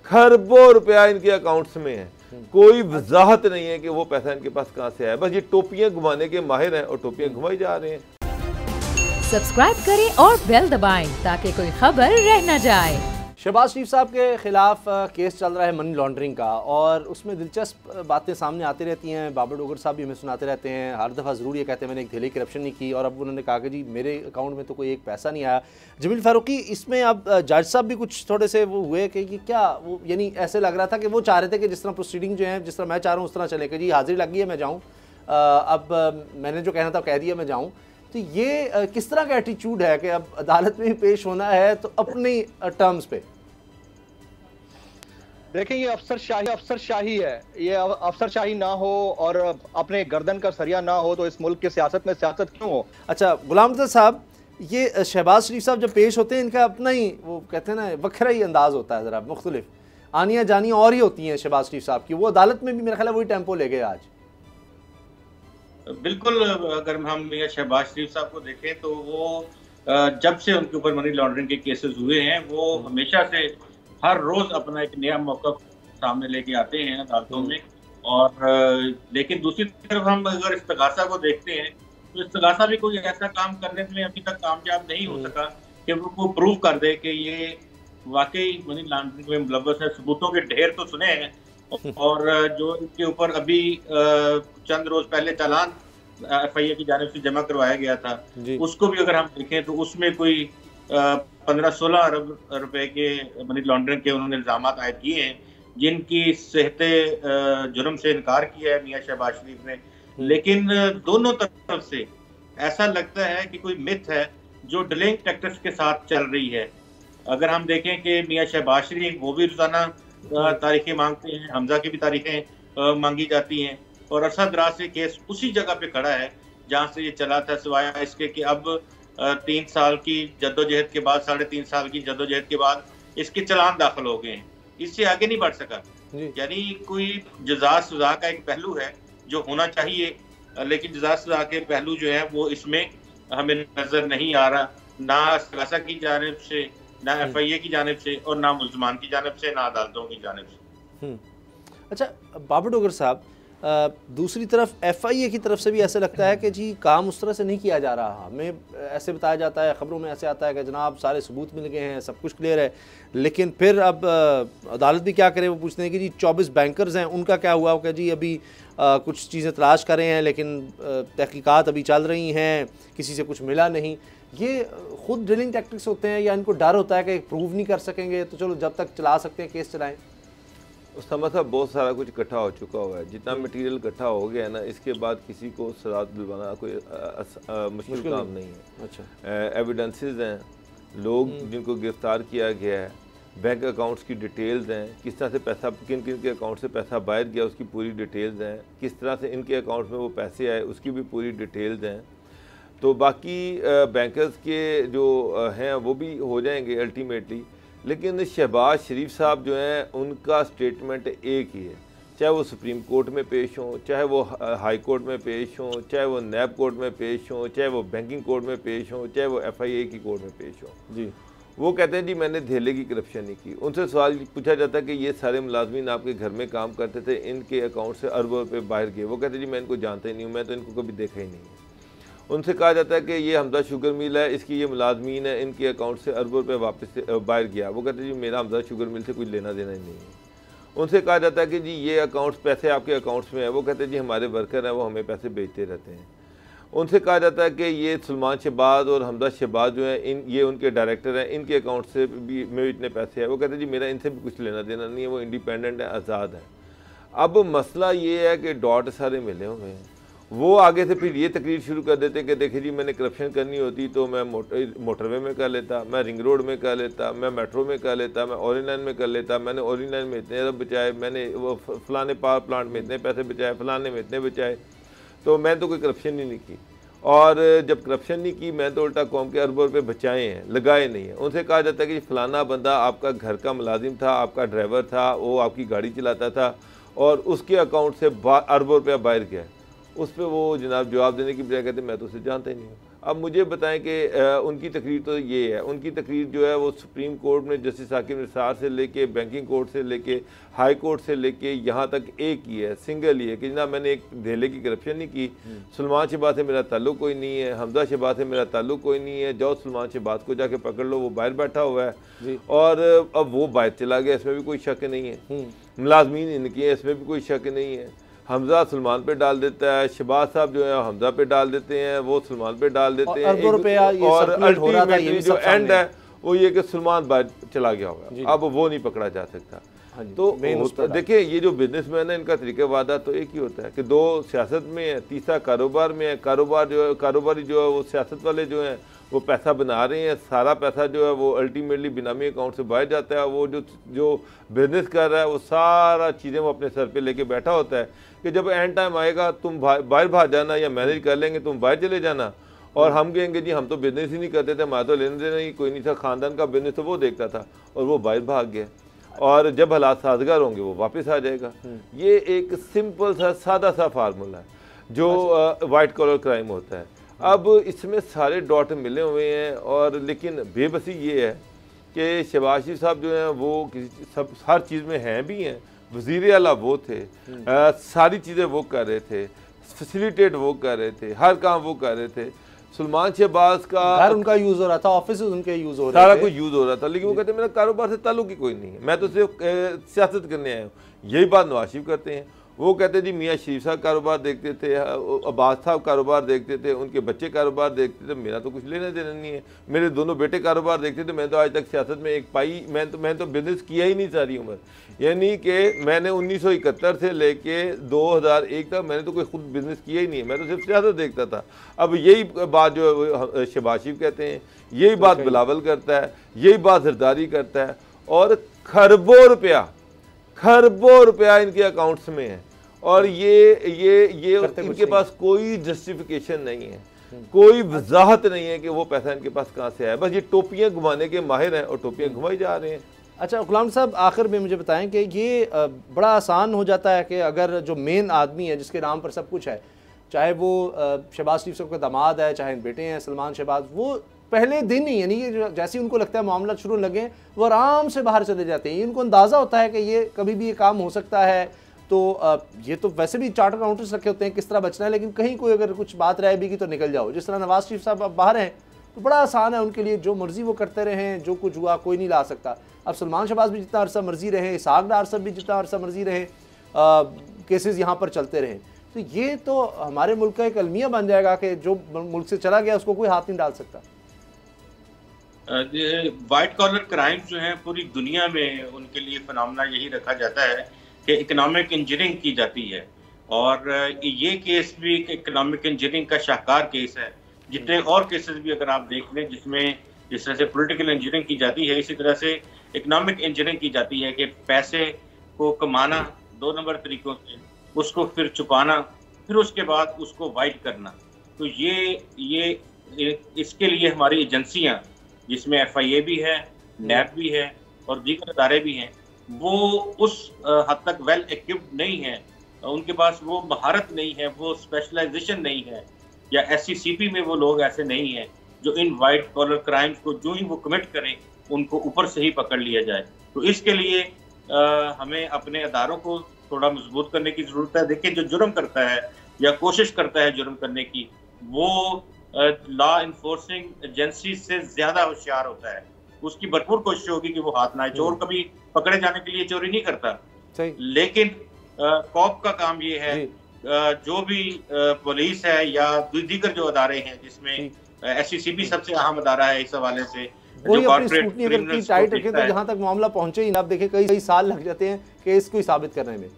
खरबों रुपया इनके अकाउंट्स में है, कोई वजाहत नहीं है कि वो पैसा इनके पास कहां से आया। बस ये टोपियां घुमाने के माहिर हैं और टोपियां घुमाई जा रहे हैं। सब्सक्राइब करें और बेल दबाएं ताकि कोई खबर रह न जाए। शहबाज शरीफ साहब के खिलाफ केस चल रहा है मनी लॉन्ड्रिंग का, और उसमें दिलचस्प बातें सामने आती रहती हैं। बाबर डोगर साहब भी हमें सुनाते रहते हैं, हर दफ़ा ज़रूर ये कहते हैं मैंने एक धेले करप्शन नहीं की, और अब उन्होंने कहा कि जी मेरे अकाउंट में तो कोई एक पैसा नहीं आया। जमील फारूकी, इसमें अब जज साहब भी कुछ थोड़े से वो हुए कि ये क्या, वो यानी ऐसे लग रहा था कि वो चाह रहे थे कि जिस तरह प्रोसीडिंग जो है जिस तरह मैं चाह रहा हूँ उस तरह चले कि जी हाजिरी लग गई है मैं जाऊँ, अब मैंने जो कहना था कह दिया मैं जाऊँ। तो ये किस तरह का एटीट्यूड है कि अब अदालत में भी पेश होना है तो अपनी टर्म्स पे? देखें, ये अफसरशाही है। ये अफसरशाही ना हो और अपने गर्दन का सरिया ना हो तो इस मुल्क की सियासत में सियासत क्यों हो? अच्छा गुलाम रज़ा साहब, ये शहबाज शरीफ साहब जब पेश होते हैं इनका अपना ही वो कहते हैं ना वखरा ही अंदाज होता है, ज़रा मुख्तलिफ आनियाँ जानियाँ और ही होती हैं शहबाज शरीफ साहब की। वो अदालत में भी मेरा ख्याल है वही टेम्पो ले गए आज। बिल्कुल, अगर हम शहबाज शरीफ साहब को देखें तो वो जब से उनके ऊपर मनी लॉन्ड्रिंग के केसेस हुए हैं वो हमेशा से हर रोज अपना एक नया मौक़िफ़ सामने लेके आते हैं अदालतों में। और लेकिन दूसरी तरफ हम अगर इस्तगासा को देखते हैं तो इस्तगासा भी कोई ऐसा काम करने में अभी तक कामयाब नहीं हो सका कि वो प्रूव कर दे कि ये वाकई मनी लॉन्ड्रिंग में मुलव्वस है। सबूतों के ढेर तो सुने हैं, और जो इनके ऊपर अभी चंद रोज पहले चालान FIA की जानिब से जमा करवाया गया था, उसको भी अगर हम देखें तो उसमें कोई 15-16 अरब रुपए के मनी लॉन्ड्रिंग के उन्होंने इल्जाम आयद किए हैं, जिनकी सेहते जुर्म से इनकार किया है मियां शहबाज शरीफ ने। लेकिन दोनों तरफ से ऐसा लगता है कि कोई मिथ है जो डिलेइंग टैक्टिक्स के साथ चल रही है। अगर हम देखें कि मियां शहबाज शरीफ वो भी रोजाना तारीखें मांगते हैं, हमजा की भी तारीखें मांगी जाती हैं, और अरसा दराज से केस उसी जगह पे खड़ा है जहाँ से ये चला था, सिवाय इसके कि अब 3 साल की जद्दोजहद के बाद, 3.5 साल की जद्दोजहद के बाद इसके चलान दाखिल हो गए हैं। इससे आगे नहीं बढ़ सका। यानी कोई जज़ा सज़ा का एक पहलू है जो होना चाहिए, लेकिन जज़ा सज़ा के पहलू जो है वो इसमें हमें नजर नहीं आ रहा, ना इस्तगासा की जानिब से, ना FIA की जानिब से, और ना मुल्ज़मान की जानिब से, ना अदालतों की जानिब से। अच्छा बाबर डोगर साहब, दूसरी तरफ FIA की तरफ से भी ऐसे लगता है कि जी काम उस तरह से नहीं किया जा रहा। हमें ऐसे बताया जाता है, ख़बरों में ऐसे आता है कि जनाब सारे सबूत मिल गए हैं, सब कुछ क्लियर है, लेकिन फिर अब अदालत भी क्या करे, वो पूछते हैं कि जी 24 बैंकर्स हैं उनका क्या हुआ? कि जी अभी कुछ चीज़ें तलाश कर रहे हैं लेकिन तहकीकात अभी चल रही हैं, किसी से कुछ मिला नहीं। ये खुद ड्रिलिंग टैक्टिक्स होते हैं या इनको डर होता है कि प्रूव नहीं कर सकेंगे तो चलो जब तक चला सकते हैं केस चलाएं? उसका मतलब बहुत सारा कुछ इकट्ठा हो चुका हुआ है। जितना मटेरियल इकट्ठा हो गया है ना, इसके बाद किसी को सराहत दिलवाना कोई मुश्किल काम नहीं है। अच्छा, एविडेंसेस हैं, लोग जिनको गिरफ्तार किया गया है, बैंक अकाउंट्स की डिटेल्स हैं, किस तरह से पैसा किन किन के अकाउंट से पैसा बाहर गया उसकी पूरी डिटेल्स हैं, किस तरह से इनके अकाउंट में वो पैसे आए उसकी भी पूरी डिटेल्स हैं। तो बाकी बैंकर्स के जो हैं वो भी हो जाएंगे अल्टीमेटली, लेकिन शहबाज शरीफ साहब जो हैं उनका स्टेटमेंट एक ही है, चाहे वो सुप्रीम कोर्ट में पेश हों, चाहे वो हाई कोर्ट में पेश हों, चाहे वो नैब कोर्ट में पेश हों, चाहे वो बैंकिंग कोर्ट में पेश हों, चाहे वो FIA की कोर्ट में पेश हों। जी, वो कहते हैं जी मैंने धेले की करप्शन नहीं की। उनसे सवाल पूछा जाता है कि ये सारे मुलाजमीन आपके घर में काम करते थे, इनके अकाउंट से अरबों रुपये बाहर गए। वो कहते हैं जी मैं इनको जानता ही नहीं हूँ, मैं तो इनको कभी देखा ही नहीं है। उनसे कहा जाता है कि ये हमदा शुगर मिल है, इसकी ये मुलाजमीन है, इनके अकाउंट से अरबों रुपये वापस से बाहर गया। वो कहते हैं जी मेरा हमदा शुगर मिल से कुछ लेना देना ही नहीं है। उनसे कहा जाता है कि जी ये अकाउंट्स पैसे आपके अकाउंट्स में है। वो कहते हैं जी हमारे वर्कर हैं, वो हमें पैसे भेजते रहते हैं। उनसे कहा जाता है कि ये सलमान शहबाज और हमदा शहबाज जो हैं ये उनके डायरेक्टर हैं, इनके अकाउंट से भी में इतने पैसे हैं। वो कहते हैं जी मेरा इनसे भी कुछ लेना देना नहीं है, वो इंडिपेंडेंट है, आज़ाद है। अब मसला ये है कि डॉट सारे मिले हुए हैं। वो आगे से फिर ये तकरीर शुरू कर देते कि देखिए जी मैंने करप्शन करनी होती तो मैं मोटरवे में कर लेता, मैं रिंग रोड में कर लेता, मैं मेट्रो में कर लेता, मैं ऑरेंज लाइन में कर लेता, मैंने ऑरेंज लाइन में इतने अरब बचाए, मैंने वो फलाने पावर प्लांट में इतने पैसे बचाए, फलाने में इतने बचाए, तो मैं तो कोई करप्शन ही नहीं की। और जब करप्शन नहीं की मैं तो उल्टा कौम के अरबों रुपये बचाए हैं, लगाए नहीं हैं। उनसे कहा जाता है कि फलाना बंदा आपका घर का मुलाजिम था, आपका ड्राइवर था, वो आपकी गाड़ी चलाता था और उसके अकाउंट से अरबों रुपया बाहर गया। उस पर वो जनाब जवाब देने की बजाय कहते मैं तो उसे जानता ही नहीं हूँ। अब मुझे बताएं कि उनकी तकरीर तो ये है, उनकी तकरीर जो है वो सुप्रीम कोर्ट में जस्टिस साकिब निसार से लेके बैंकिंग कोर्ट से लेके हाई कोर्ट से लेके यहाँ तक एक ही है, सिंगल ही है कि जनाब मैंने एक धेले की करप्शन नहीं की, सलमान शहबाज से मेरा ताल्लुक कोई नहीं है, हमजा शहबाज से मेरा ताल्लुक कोई नहीं है, जाओ सलमान शहबाज को जाके पकड़ लो, वो बाहर बैठा हुआ है और अब वो बाहर चला गया, इसमें भी कोई शक नहीं है, मुलाजमीन इनके हैं, इसमें भी कोई शक नहीं है। हमजा सलमान पे डाल देता है, शहबाज साहब जो है हमजा पे डाल देते हैं, वो सलमान पे डाल देते हैं और अल्टीमेटली जो एंड है वो ये कि सलमान बाहर चला गया होगा, अब वो नहीं पकड़ा जा सकता। तो देखिए ये जो बिजनेसमैन है इनका तरीके वादा तो एक ही होता है कि दो सियासत में है, तीसरा कारोबार में है, कारोबार जो है कारोबारी जो है वो सियासत वाले जो हैं वो पैसा बना रहे हैं, सारा पैसा जो है वो अल्टीमेटली बिनामी अकाउंट से बाहर जाता है, वो जो बिजनेस कर रहा है वो सारा चीज़ें वो अपने सर पे लेके बैठा होता है कि जब एंड टाइम आएगा तुम बाहर भाग जाना या मैनेज कर लेंगे, तुम बाहर चले जाना और हम कहेंगे जी हम तो बिजनेस ही नहीं करते थे, हमारा तो लेने देना ही कोई नहीं था, ख़ानदान का बिजनेस तो वो देखता था और वो बाहर भाग गया और जब हालात साजगार होंगे वो वापस आ जाएगा। ये एक सिंपल सा सादा सा फार्मूला है जो वाइट कॉलर क्राइम होता है। अब इसमें सारे डॉट मिले हुए हैं और लेकिन बेबसी ये है कि शहबाज शरीफ साहब जो हैं वो सब हर चीज़ में हैं भी हैं, वज़ीर आला वो थे, सारी चीज़ें वो कर रहे थे, फैसिलिटेट वो कर रहे थे, हर काम वो कर रहे थे। सलमान शहबाज का घर उनका यूज़ हो रहा था, ऑफिस उनके यूज़ हो रहे थे, सारा कुछ यूज़ हो रहा था, लेकिन वो कहते हैं मेरा कारोबार से ताल्लुक ही कोई नहीं है, मैं तो सिर्फ सियासत करने आया हूँ। यही बात नवाज शरीफ करते हैं, वो कहते जी मियाँ शरीफ साहब कारोबार देखते थे, अब्बास साहब कारोबार देखते थे, उनके बच्चे कारोबार देखते थे, मेरा तो कुछ लेना देना नहीं है, मेरे दोनों बेटे कारोबार देखते थे, मैं तो आज तक सियासत में एक पाई मैं तो बिजनेस किया ही नहीं सारी उम्र, यानी कि मैंने 1971 से लेके 2001 तक मैंने तो कोई खुद बिजनेस किया ही नहीं है, मैं तो सिर्फ सियासत देखता था। अब यही बात जो शहबाज शरीफ कहते हैं, यही बात बिलावल करता है, यही बात जरदारी करता है और खरबों रुपया इनके अकाउंट्स में है और ये इनके पास कोई जस्टिफिकेशन नहीं है, कोई वजाहत नहीं है कि वो पैसा इनके पास कहाँ से आया, बस ये टोपियाँ घुमाने के माहिर हैं और टोपियाँ घुमाई जा रहे हैं। अच्छा गुलाम साहब, आखिर में मुझे बताएं कि ये बड़ा आसान हो जाता है कि अगर जो मेन आदमी है जिसके नाम पर सब कुछ है, चाहे वो शहबाज शरीफ साहब का दामाद है, चाहे बेटे हैं सलमान शहबाज, वो पहले दिन ही यानी जैसे उनको लगता है मामला शुरू लगे वो आराम से बाहर चले जाते हैं, इनको अंदाज़ा होता है कि ये कभी भी ये काम हो सकता है। तो ये तो वैसे भी चार्टर अकाउंटेंट्स रखे होते हैं किस तरह बचना है, लेकिन कहीं कोई अगर कुछ बात रह भी की तो निकल जाओ। जिस तरह नवाज शरीफ साहब अब बाहर हैं तो बड़ा आसान है उनके लिए, जो मर्जी वो करते रहे, जो कुछ हुआ कोई नहीं ला सकता। अब सलमान शहबाज भी जितना अरसा मर्जी रहे, इसहाक डार साहब भी जितना अरसा मर्जी रहे, केसेस यहाँ पर चलते रहे, तो ये तो हमारे मुल्क का एक अलमिया बन जाएगा कि जो मुल्क से चला गया उसको कोई हाथ नहीं डाल सकता। वाइट कॉलर क्राइम जो है पूरी दुनिया में उनके लिए फिनोमेना यही रखा जाता है कि इकोनॉमिक इंजीनियरिंग की जाती है और ये केस भी इकोनॉमिक इंजीनियरिंग का शाहकार केस है। जितने और केसेस भी अगर आप देख लें जिसमें जिस तरह से पॉलिटिकल इंजीनियरिंग की जाती है, इसी तरह से इकोनॉमिक इंजीनियरिंग की जाती है कि पैसे को कमाना 2 नंबर तरीकों से, उसको फिर छुपाना, फिर उसके बाद उसको वाइट करना। तो ये इसके लिए हमारी एजेंसियां जिसमें FIA भी है, NAB भी है और दीगर अदारे भी हैं, वो उस हद तक वेल इक्विप्ड नहीं है, उनके पास वो महारत नहीं है, वो स्पेशलाइजेशन नहीं है, या SCCP में वो लोग ऐसे नहीं हैं जो इन वाइट कॉलर क्राइम्स को जो ही वो कमिट करें उनको ऊपर से ही पकड़ लिया जाए। तो इसके लिए हमें अपने अदारों को थोड़ा मजबूत करने की ज़रूरत है। देखिए जो जुर्म करता है या कोशिश करता है जुर्म करने की, वो लॉ इन्फोर्सिंग एजेंसी से ज़्यादा होशियार होता है, उसकी भरपूर कोशिश होगी कि वो हाथ ना आए। चोर कभी पकड़े जाने के लिए चोरी नहीं करता, लेकिन कॉप का काम ये है, जो भी पुलिस है या दीगर जो अदारे हैं जिसमें SCCP सबसे अहम अदारा है इस हवाले से, वही अपनी स्कूटनी अगर टाइट रखें तो जहाँ तक मामला पहुंचे ही ना, आप देखें कई साल लग जाते हैं केस को साबित करने में।